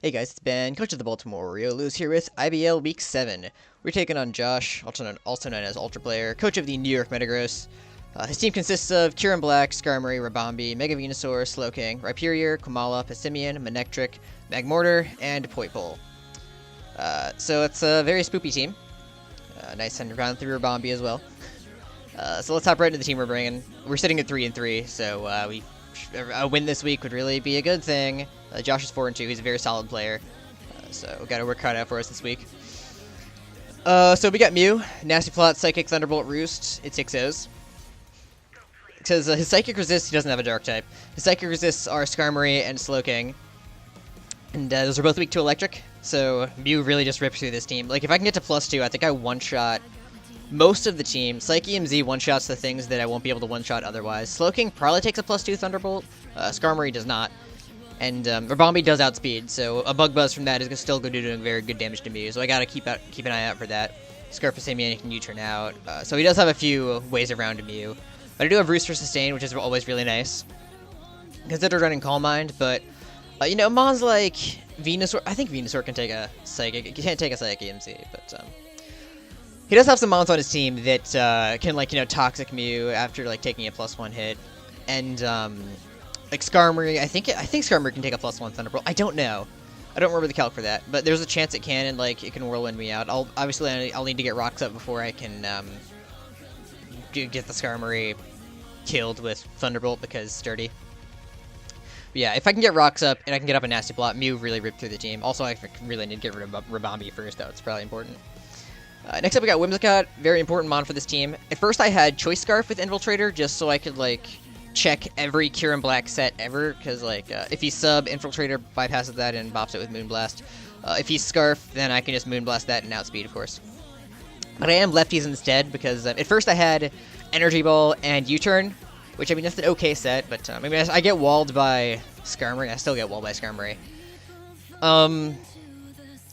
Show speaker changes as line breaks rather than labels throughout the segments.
Hey guys, it's Ben, coach of the Baltimore Oriolus here with IBL Week 7. We're taking on Josh, also known as Ultraplayer, coach of the New York Metagross. His team consists of Kieran Black, Skarmory, Rabombi, Mega Venusaur, Slowking, Rhyperior, Komala, Passimian, Manectric, Magmortar, and Poipole. So it's a very spoopy team. Nice round 3 Rabombi as well. So let's hop right into the team we're bringing. We're sitting at 3-3, so a win this week would really be a good thing. Josh is 4-2. He's a very solid player. So we got to work hard out for us this week. So we got Mew, Nasty Plot, Psychic, Thunderbolt, Roost. It 6-0s. Because his Psychic Resist, he doesn't have a Dark type. His Psychic Resists are Skarmory and Slowking. And those are both weak to Electric. So Mew really just rips through this team. Like, if I can get to +2, I think I one-shot most of the team. Psyche MZ one-shots the things that I won't be able to one-shot otherwise. Slowking probably takes a +2 Thunderbolt. Skarmory does not. And Rabombi does outspeed, so a Bug Buzz from that is still going to do doing very good damage to Mew. So I gotta keep an eye out for that. Scarf Passimian can U-turn out. So he does have a few ways around Mew. But I do have Roost for Sustain, which is always really nice. Consider running Calm Mind, but you know, Mons like Venusaur. I think Venusaur can take a Psychic. He can't take a Psychic EMC, but he does have some Mons on his team that can, like, you know, Toxic Mew after like taking a +1 hit, and like Skarmory. I think Skarmory can take a +1 Thunderbolt. I don't know. I don't remember the calc for that, but there's a chance it can, and like it can Whirlwind me out. I'll need to get rocks up before I can get the Skarmory killed with Thunderbolt because it's sturdy. But yeah, if I can get rocks up and I can get up a Nasty Plot, Mew really ripped through the team. Also, I really need to get rid of Rabombi first, though. It's probably important. Next up, we got Whimsicott. Very important mon for this team. At first, I had Choice Scarf with Infiltrator just so I could, like, check every Kieran Black set ever. Because, like, if he sub, Infiltrator bypasses that and bops it with Moonblast. If he's Scarf, then I can just Moonblast that and outspeed, of course. But I am Lefties instead because at first I had Energy Ball and U-Turn, which, I mean, that's an okay set, but I mean, I get walled by Skarmory. I still get walled by Skarmory.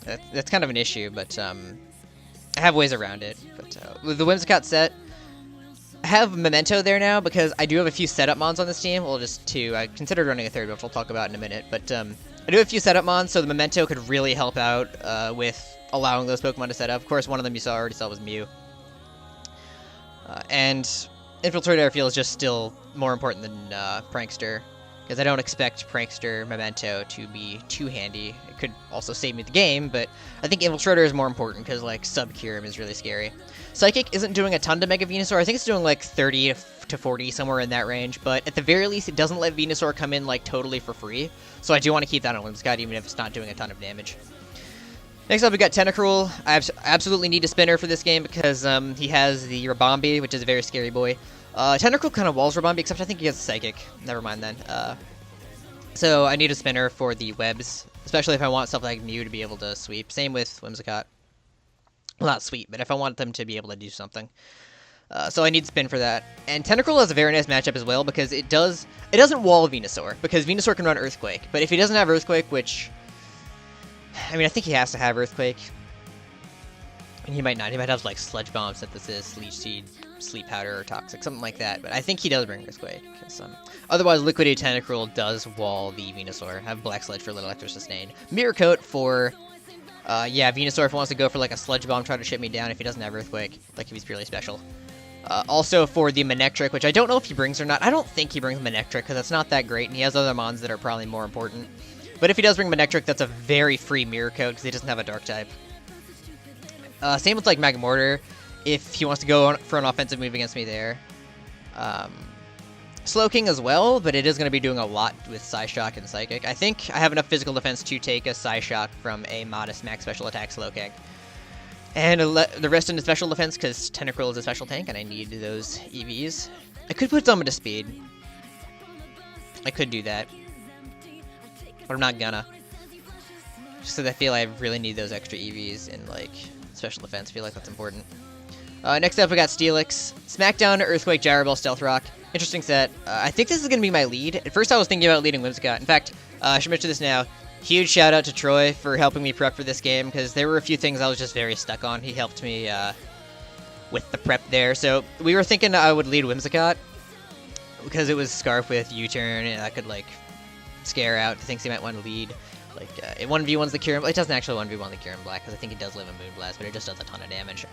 That's kind of an issue, but I have ways around it. But with the Whimsicott set, I have Memento there now because I do have a few setup mons on this team. Well, just two. I considered running a third, which we'll talk about in a minute. But I do have a few setup mons, so the Memento could really help out with allowing those Pokemon to set up. Of course, one of them you already saw was Mew. And Infiltrator, I feel, is just still more important than Prankster, because I don't expect Prankster Memento to be too handy. It could also save me the game, but I think Infiltrator is more important because, like, Sub-Kyurem is really scary. Psychic isn't doing a ton to Mega Venusaur. I think it's doing like 30 to 40, somewhere in that range, but at the very least, it doesn't let Venusaur come in like totally for free. So I do want to keep that on Whimsicott, even if it's not doing a ton of damage. Next up, we got Tentacruel. I absolutely need a spinner for this game because he has the Rabombi, which is a very scary boy. Tentacruel kind of walls Rabombi, except I think he has Psychic. Never mind then. So I need a spinner for the webs, especially if I want stuff like Mew to be able to sweep. Same with Whimsicott. Well, not sweep, but if I want them to be able to do something. So I need spin for that. And Tentacruel has a very nice matchup as well because it doesn't wall Venusaur, because Venusaur can run Earthquake. But if he doesn't have Earthquake, which, I mean, I think he has to have Earthquake. And he might not. He might have, like, Sludge Bomb, Synthesis, Leech Seed, Sleep Powder, or Toxic, something like that. But I think he does bring Earthquake. Otherwise, Liquidate Tentacruel does wall the Venusaur. Have Black Sludge for Little Extra Sustain. Mirror Coat for, yeah, Venusaur if he wants to go for, like, a Sludge Bomb, try to shit me down if he doesn't have Earthquake. Like, if he's really special. Also for the Manectric, which I don't know if he brings or not. I don't think he brings Manectric, because that's not that great, and he has other mons that are probably more important. But if he does bring Manectric, that's a very free Mirror Coat, because he doesn't have a Dark type. Same with, like, Magmortar, if he wants to go for an offensive move against me there. Slowking as well, but it is going to be doing a lot with Psyshock and Psychic. I think I have enough physical defense to take a Psyshock from a modest max special attack Slowking. And the rest into special defense, because Tentacruel is a special tank, and I need those EVs. I could put some into speed. I could do that. But I'm not gonna. Just because I feel I really need those extra EVs in, like, special defense. I feel like that's important. Next up, we got Steelix. Smackdown, Earthquake, Gyro Ball, Stealth Rock. Interesting set. I think this is going to be my lead. At first, I was thinking about leading Whimsicott. In fact, I should mention this now. Huge shout out to Troy for helping me prep for this game, because there were a few things I was just very stuck on. He helped me with the prep there. So we were thinking I would lead Whimsicott, because it was Scarf with U-Turn, and I could, like, scare out the things he might want to lead. Like, it 1v1s the Kieran... It doesn't actually 1v1 the Kieran Black, because I think it does live in Moonblast, but it just does a ton of damage.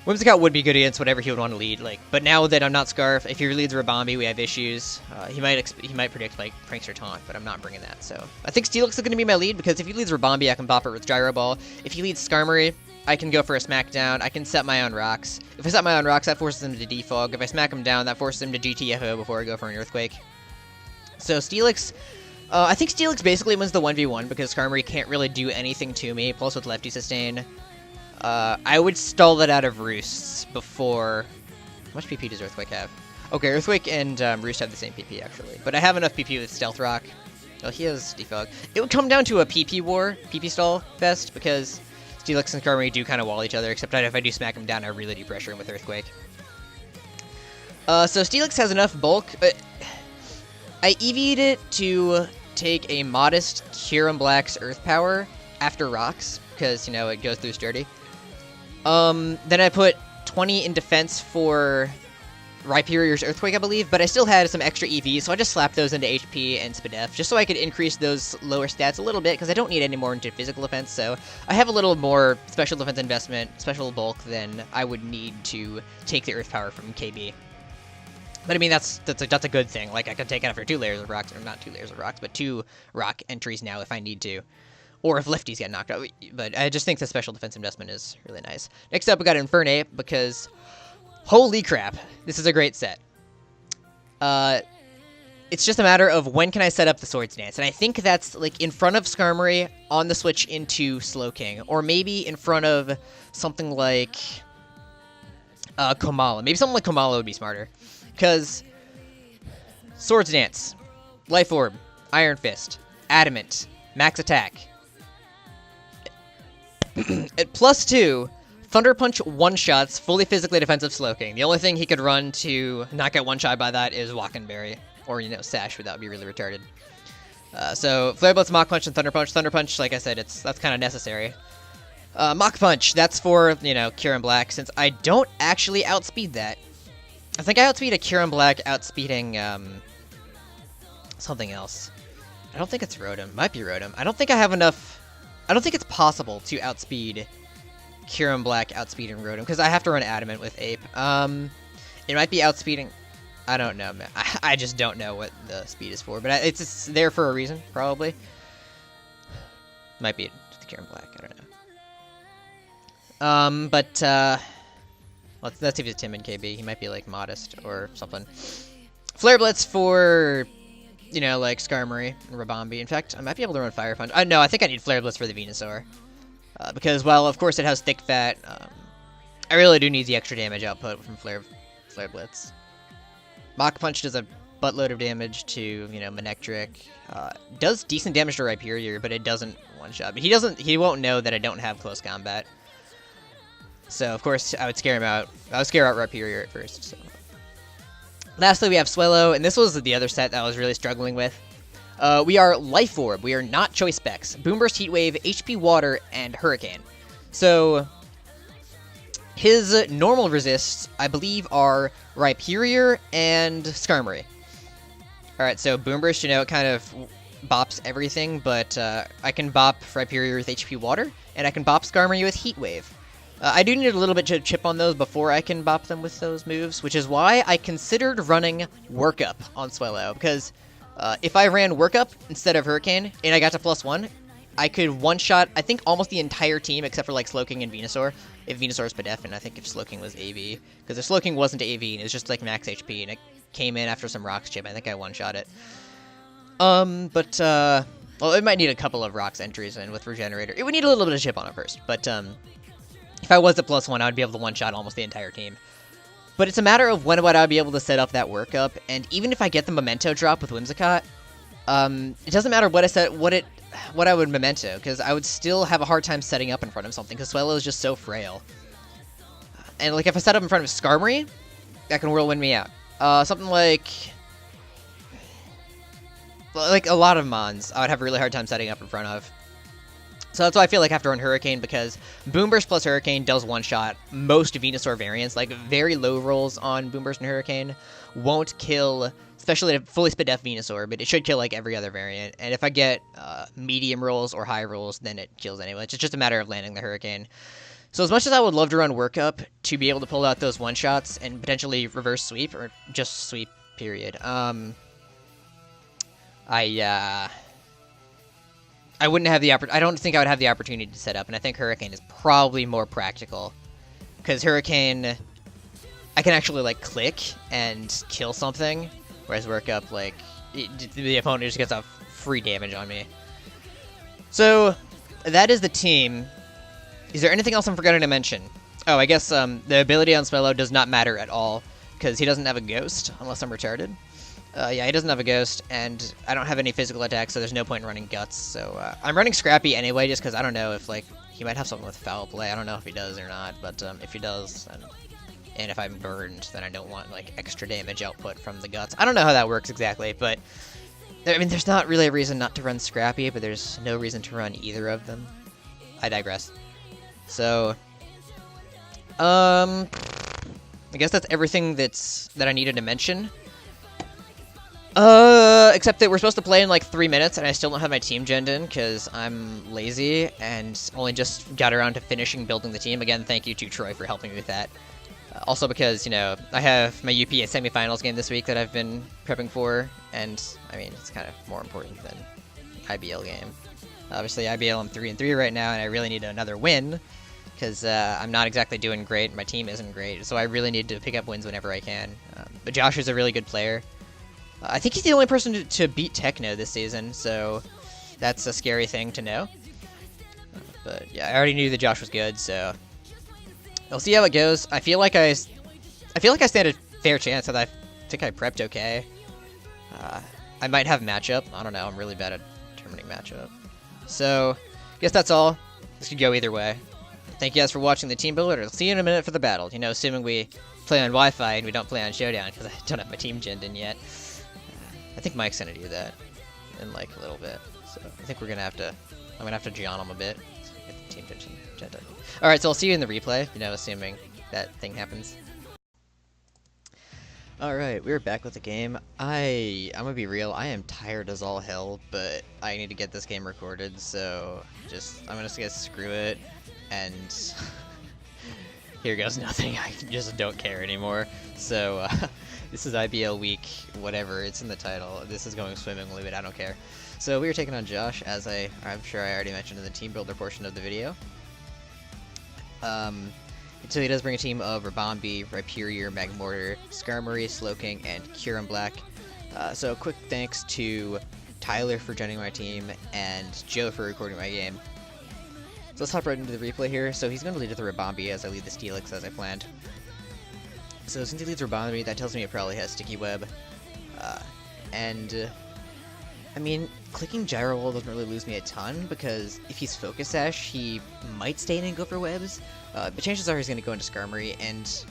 Whimsicott would be good against whatever he would want to lead, like, but now that I'm not Scarf, if he leads Rabombi, we have issues. He might predict, like, Prankster Taunt, but I'm not bringing that, so... I think Steelix is going to be my lead, because if he leads Rabombi, I can bop it with Gyro Ball. If he leads Skarmory, I can go for a Smackdown. I can set my own rocks. If I set my own rocks, that forces him to Defog. If I smack him down, that forces him to GTFO before I go for an Earthquake. So Steelix... I think Steelix basically wins the 1v1, because Skarmory can't really do anything to me, plus with Lefty Sustain... I would stall it out of Roosts before... How much PP does Earthquake have? Okay, Earthquake and Roost have the same PP, actually. But I have enough PP with Stealth Rock. Oh, he has Defog. It would come down to a PP war, PP stall fest, because Steelix and Skarmory do kind of wall each other, except that if I do smack him down, I really do pressure him with Earthquake. So Steelix has enough bulk. I EV'd it to take a modest Kieran Black's Earth Power after Rocks, because, you know, it goes through Sturdy. Then I put 20 in defense for Rhyperior's Earthquake, I believe, but I still had some extra EVs, so I just slapped those into HP and Spadef, just so I could increase those lower stats a little bit, because I don't need any more into physical defense, so I have a little more special defense investment, special bulk, than I would need to take the Earth Power from KB. But I mean, that's a good thing. Like, I could take it after 2 layers of rocks, or not 2 layers of rocks, but 2 rock entries now if I need to. Or if lefties get knocked out, but I just think the special defense investment is really nice. Next up, we got Infernape, because holy crap, this is a great set. It's just a matter of when can I set up the Swords Dance, and I think that's like in front of Skarmory on the switch into Slowking, or maybe in front of something like Komala. Maybe something like Komala would be smarter, because Swords Dance, Life Orb, Iron Fist, Adamant, Max Attack. At +2, Thunder Punch one-shots, fully physically defensive Slowking. The only thing he could run to not get one-shot by that is Walkenberry, or, you know, Sash, but that would be really retarded. So, Flare Blitz, Mach Punch, and Thunder Punch. Thunder Punch, like I said, that's kind of necessary. Mach Punch, that's for, you know, Kieran Black, since I don't actually outspeed that. I think I outspeed a Kieran Black outspeeding, something else. I don't think it's Rotom. Might be Rotom. I don't think I have enough... I don't think it's possible to outspeed Kieran Black outspeeding Rotom, because I have to run Adamant with Ape. It might be outspeeding... I don't know, man. I just don't know what the speed is for, but it's there for a reason, probably. Might be the Kieran Black, I don't know. Let's see if it's Tim and KB. He might be, like, Modest or something. Flare Blitz for... you know, like Skarmory and Rabombi. In fact, I might be able to run Fire Punch. No, I think I need Flare Blitz for the Venusaur. Because, well, of course it has Thick Fat. I really do need the extra damage output from Flare Blitz. Mach Punch does a buttload of damage to, you know, Manectric. Does decent damage to Rhyperior, but it doesn't one-shot. But he won't know that I don't have close combat. So, of course, I would scare him out. I would scare out Rhyperior at first, so... Lastly, we have Swellow, and this was the other set that I was really struggling with. We are Life Orb, we are not Choice Specs. Boomburst, Heat Wave, HP Water, and Hurricane. So, his normal resists, I believe, are Rhyperior and Skarmory. Alright, so Boomburst, you know, it kind of bops everything, but I can bop Rhyperior with HP Water, and I can bop Skarmory with Heat Wave. I do need a little bit of chip on those before I can bop them with those moves, which is why I considered running Workup on Swellow, because if I ran Workup instead of Hurricane, and I got to +1, I could one-shot, I think, almost the entire team, except for, like, Slowking and Venusaur, if Venusaur's Spadef, and I think if Slowking was AV, because if Slowking wasn't AV, and it was just, like, max HP, and it came in after some Rocks chip, I think I one-shot it. Well, it might need a couple of Rocks entries in with Regenerator. It would need a little bit of chip on it first, but, if I was at +1, I would be able to one-shot almost the entire team. But it's a matter of when would I be able to set up that Workup, and even if I get the Memento drop with Whimsicott, it doesn't matter what I set, what I would Memento, because I would still have a hard time setting up in front of something, because Swellow is just so frail. And, like, if I set up in front of Skarmory, that can Whirlwind me out. Something like a lot of Mons, I would have a really hard time setting up in front of. So that's why I feel like I have to run Hurricane, because Boomburst plus Hurricane does one-shot most Venusaur variants. Like, very low rolls on Boomburst and Hurricane won't kill especially a fully spit def Venusaur, but it should kill like every other variant. And if I get medium rolls or high rolls, then it kills anyway. It's just a matter of landing the Hurricane. So as much as I would love to run Workup to be able to pull out those one-shots and potentially reverse sweep, or just sweep, period, I wouldn't have the I don't think I would have the opportunity to set up, and I think Hurricane is probably more practical. Because Hurricane, I can actually, like, click and kill something, whereas Workup, like, the opponent just gets off free damage on me. So, that is the team. Is there anything else I'm forgetting to mention? Oh, I guess the ability on Smello does not matter at all, because he doesn't have a Ghost, unless I'm retarded. Yeah, he doesn't have a Ghost, and I don't have any physical attacks, so there's no point in running Guts. So I'm running Scrappy anyway, just because I don't know if, like, he might have something with Foul Play. I don't know if he does or not, but if he does, and if I'm burned, then I don't want, like, extra damage output from the Guts. I don't know how that works exactly, but, I mean, there's not really a reason not to run Scrappy, but there's no reason to run either of them. I digress. So, I guess that's everything that I needed to mention. Except that we're supposed to play in like 3 minutes, and I still don't have my team genned in because I'm lazy and only just got around to finishing building the team. Again, thank you to Troy for helping me with that. Also because, you know, I have my UPA semifinals game this week that I've been prepping for, and, I mean, it's kind of more important than IBL game. Obviously, IBL, I'm 3-3 right now, and I really need another win, because I'm not exactly doing great, and my team isn't great, so I really need to pick up wins whenever I can. But Josh is a really good player. I think he's the only person to beat Techno this season, so that's a scary thing to know. But yeah, I already knew that Josh was good, so we'll see how it goes. I feel like I stand a fair chance that I think I prepped okay. I might have matchup. I don't know. I'm really bad at determining matchup. So, I guess that's all. This could go either way. Thank you guys for watching the team builder. I'll see you in a minute for the battle. You know, assuming we play on Wi-Fi and we don't play on Showdown, because I don't have my team genned in yet. I think Mike's gonna do that in like a little bit. So I think I'm gonna have to Gian him a bit. Get the team genned in. Alright, so I'll see you in the replay, you know, assuming that thing happens. Alright, we're back with the game. I'm gonna be real, I am tired as all hell, but I need to get this game recorded, so I'm gonna say screw it, and here goes nothing. I just don't care anymore. So, this is IBL week, whatever, it's in the title. This is going swimmingly, but I don't care. So we are taking on Josh, as I'm sure I already mentioned in the team builder portion of the video. So he does bring a team of Rabombi, Rhyperior, Magmortar, Skarmory, Slowking, and Kyurem Black. So quick thanks to Tyler for joining my team, and Joe for recording my game. So let's hop right into the replay here. So he's going to lead with the Rabombi as I lead the Steelix as I planned. So since he leads Rabombi, that tells me it probably has Sticky Web. I mean, clicking Gyro Wall doesn't really lose me a ton, because if he's Focus Sash, he might stay in and go for webs, but chances are he's going to go into Skarmory, and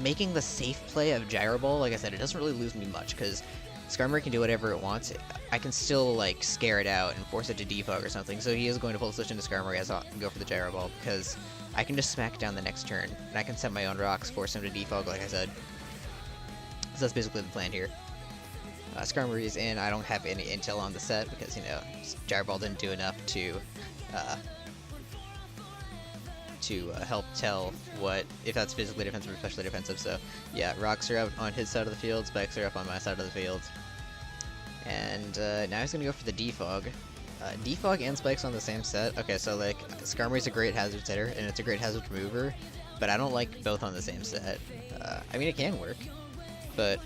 making the safe play of Gyro Ball, like I said, it doesn't really lose me much, because Skarmory can do whatever it wants. I can still, like, scare it out and force it to defog or something, so he is going to full switch into Skarmory as I go for the Gyro Ball, because I can just smack down the next turn, and I can set my own rocks, force him to defog, like I said. So that's basically the plan here. Skarmory is in. I don't have any intel on the set because, you know, Gyro Ball didn't do enough to help tell if that's physically defensive or especially defensive. So yeah, rocks are up on his side of the field, spikes are up on my side of the field, and now he's gonna go for the defog. Defog and spikes on the same set. Okay, so like Skarmory's a great hazard setter and it's a great hazard remover, but I don't like both on the same set. I mean, it can work, but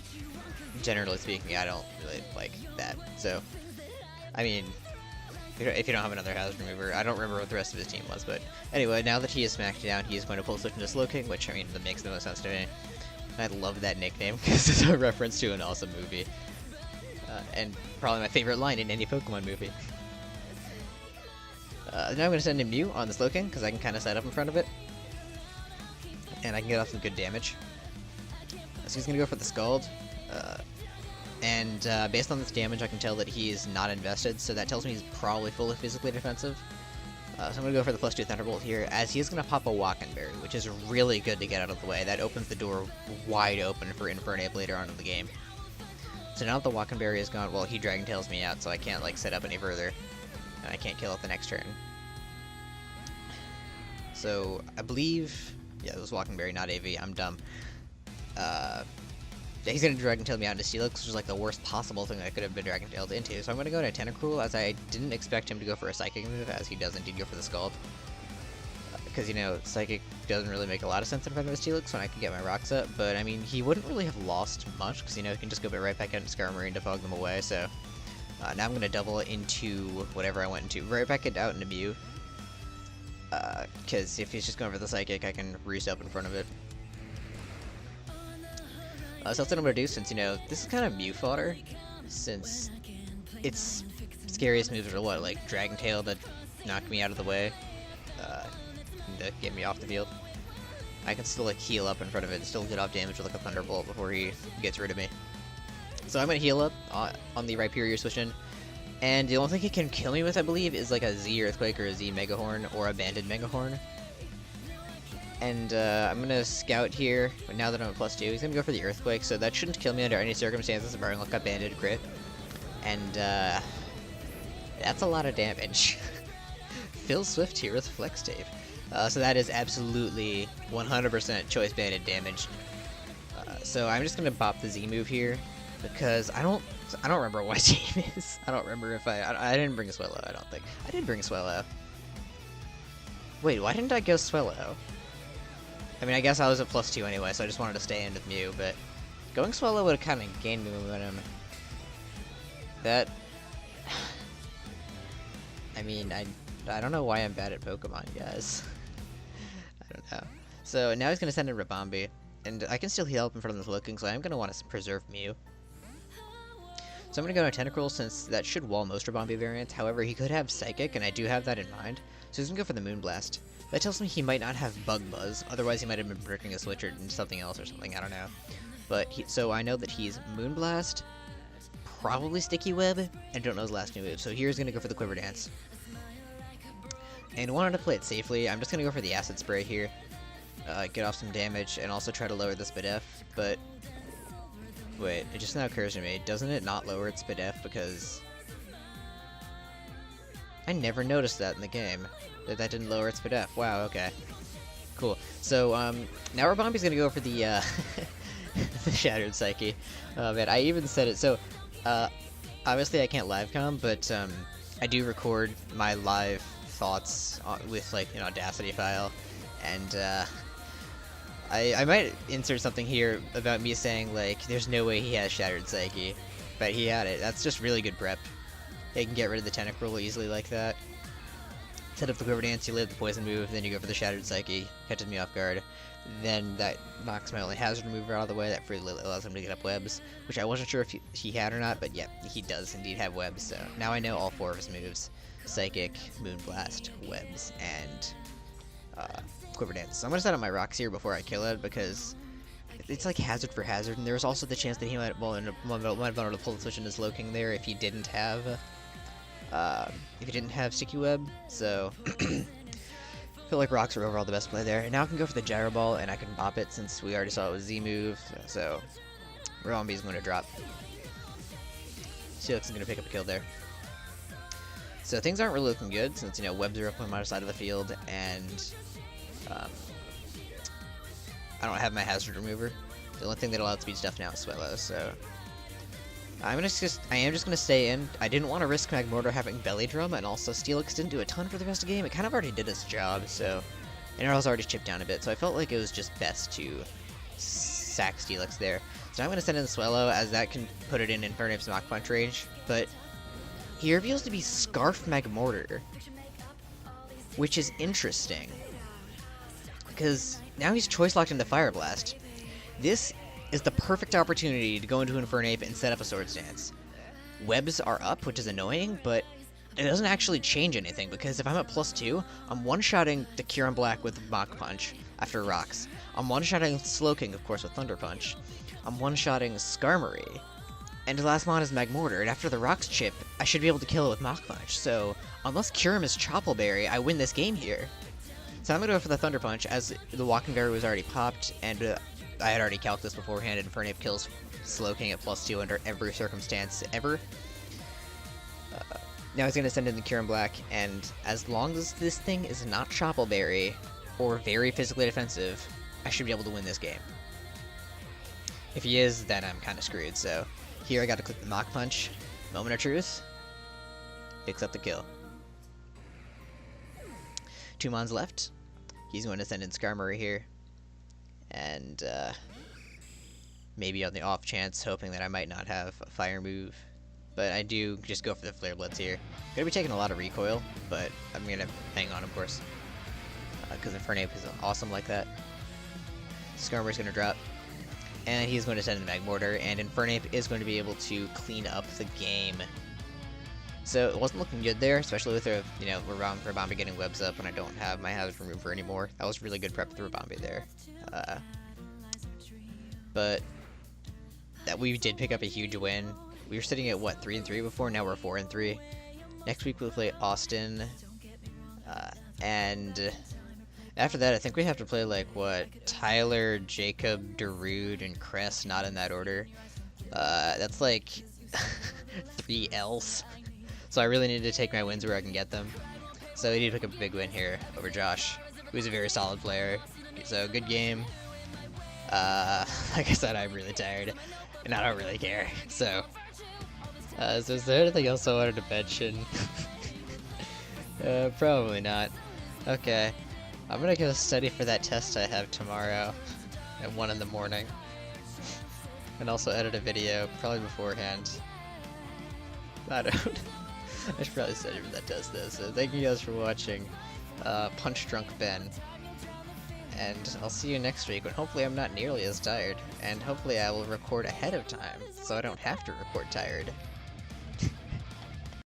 generally speaking, I don't really like that. So, I mean, if you don't have another hazard remover, I don't remember what the rest of his team was, but anyway, now that he is smacked down, he is going to pull switch into Slowking, which, I mean, that makes the most sense to me. I love that nickname, because it's a reference to an awesome movie. And probably my favorite line in any Pokemon movie. Now I'm going to send him Mew on the Slowking, because I can kind of set up in front of it. And I can get off some good damage. So he's going to go for the Scald. Based on this damage, I can tell that he is not invested, so that tells me he's probably fully physically defensive. So I'm going to go for the +2 Thunderbolt here, as he is going to pop a Walkenberry, which is really good to get out of the way. That opens the door wide open for Infernape later on in the game. So now that the Walking Berry is gone, well, he Dragon Tails me out, so I can't, like, set up any further. And I can't kill it the next turn. So, I believe... Yeah, it was Walking Berry, not AV. I'm dumb. Yeah, he's gonna Dragon Tail me out into Steelix, which is, like, the worst possible thing I could have been Dragon Tailed into. So I'm gonna go to Tentacruel, as I didn't expect him to go for a Psychic move, as he does indeed go for the Scald. Because, you know, Psychic doesn't really make a lot of sense in front of a Steelix when I can get my rocks up, but, I mean, he wouldn't really have lost much, because, you know, he can just go right back out into Skarmory and defog them away, so... now I'm going to double into whatever I went into, right back out into Mew, because if he's just going for the Psychic, I can roost up in front of it. So that's what I'm going to do, since, you know, this is kind of Mew fodder, since its scariest moves are what, like, Dragon Tail to knock me out of the way, to get me off the field. I can still, like, heal up in front of it and still get off damage with, like, a Thunderbolt before he gets rid of me. So I'm going to heal up on the Rhyperior switch in, and the only thing he can kill me with, I believe, is, like, a Z Earthquake or a Z Megahorn or a Banded Megahorn. And I'm going to scout here, but now that I'm at +2, he's going to go for the Earthquake, so that shouldn't kill me under any circumstances, barring, like, a Banded crit. And that's a lot of damage. Phil Swift here with Flex Tape. So that is absolutely 100% choice banded damage. So I'm just gonna bop the Z move here because I don't remember what my team is. I don't remember if I didn't bring a Swellow. I don't think I did bring a Swellow. Wait, why didn't I go Swellow? I mean, I guess I was at +2 anyway, so I just wanted to stay in with Mew. But going Swellow would have kind of gained me momentum. That. I mean, I don't know why I'm bad at Pokemon, guys. I don't know. So now he's going to send in Ribombee, and I can still heal up in front of the Looking, so I'm going to want to preserve Mew. So I'm going to go to Tentacruel, since that should wall most Ribombee variants. However, he could have Psychic, and I do have that in mind. So he's going to go for the Moonblast. That tells me he might not have Bug Buzz, otherwise he might have been predicting a Switch or something else or something, I don't know. But so I know that he's Moonblast, probably Sticky Web, and don't know his last new move. So here's going to go for the Quiver Dance. And wanted to play it safely, I'm just going to go for the Acid Spray here. Get off some damage, and also try to lower the Spadef, but... Wait, it just now occurs to me, doesn't it not lower its Spadef because... I never noticed that in the game, that didn't lower its Spadef. Wow, okay. Cool. So, now Ribombee's going to go for the, the Shattered Psyche. Oh man, I even said it, so, obviously I can't live com, but, I do record my live thoughts with, like, an Audacity file, and I might insert something here about me saying, like, there's no way he has Shattered Psyche, but he had it. That's just really good prep. He can get rid of the Tentacruel easily like that. Set up the Quiver Dance, you live the Poison move, then you go for the Shattered Psyche, catches me off guard. Then that knocks my only hazard remover out of the way, that freely allows him to get up webs, which I wasn't sure if he had or not, but yeah, he does indeed have webs, so now I know all 4 of his moves. Psychic, Moonblast, webs, and Quiver Dance. So I'm going to set up my rocks here before I kill it, because it's like hazard for hazard, and there's also the chance that he might have been able to pull the switch in his Loking there if he didn't have Sticky Web, so I feel like rocks are overall the best play there. And now I can go for the Gyro Ball, and I can bop it since we already saw it was Z move, so Ribombee's going to drop. Steelix is going to pick up a kill there. So things aren't really looking good, since, webs are up on my side of the field, and I don't have my hazard remover. The only thing that allowed speed stuff now is Swellow, so I am just gonna stay in. I didn't want to risk Magmortar having Belly Drum, and also Steelix didn't do a ton for the rest of the game. It kind of already did its job, so and it was already chipped down a bit, so I felt like it was just best to sack Steelix there. So I'm gonna send in the Swellow, as that can put it in Infernape's Mach Punch range, but he reveals to be Scarf Magmortar, which is interesting, because now he's choice locked into Fire Blast. This is the perfect opportunity to go into Infernape and set up a Swords Dance. Webs are up, which is annoying, but it doesn't actually change anything, because if I'm at +2, I'm one-shotting the Kyurem Black with Mach Punch after rocks. I'm one-shotting Slowking, of course, with Thunder Punch. I'm one-shotting Skarmory. And the last mon is Magmortar, and after the rocks chip, I should be able to kill it with Mach Punch. So, unless Kyurem is Choppleberry, I win this game here. So I'm going to go for the Thunder Punch, as the Walking Berry was already popped, and I had already calculated this beforehand, Infernape kills Slowking at +2 under every circumstance ever. Now he's going to send in the Kieran Black, and as long as this thing is not Choppleberry or very physically defensive, I should be able to win this game. If he is, then I'm kind of screwed, so here I got to click the Mach Punch. Moment of truth. Picks up the kill. 2 mons left. He's going to send in Skarmory here. And maybe on the off chance, hoping that I might not have a fire move. But I do just go for the Flare Blitz here. Gonna be taking a lot of recoil, but I'm gonna hang on, of course. Because Infernape is awesome like that. Skarmory's gonna drop. And he's going to send in the Magmortar, and Infernape is going to be able to clean up the game. So it wasn't looking good there, especially with the, Rabombi getting webs up when I don't have my Hazard Remover anymore. That was really good prep for the Rabombi there. But that we did pick up a huge win. We were sitting at, what, 3-3 before? Now we're 4-3. Next week we'll play Austin. And after that, I think we have to play, like, what, Tyler, Jacob, Darude, and Kress, not in that order. That's, like, 3 L's. So I really need to take my wins where I can get them. So we need to pick up a big win here over Josh, who's a very solid player. So, good game. Like I said, I'm really tired, and I don't really care. So is there anything else I wanted to mention? Probably not. Okay. I'm gonna go study for that test I have tomorrow at 1 in the morning. And also edit a video, probably beforehand. I don't. I should probably study for that test though. So thank you guys for watching. Punch Drunk Ben. And I'll see you next week when hopefully I'm not nearly as tired. And hopefully I will record ahead of time, so I don't have to record tired.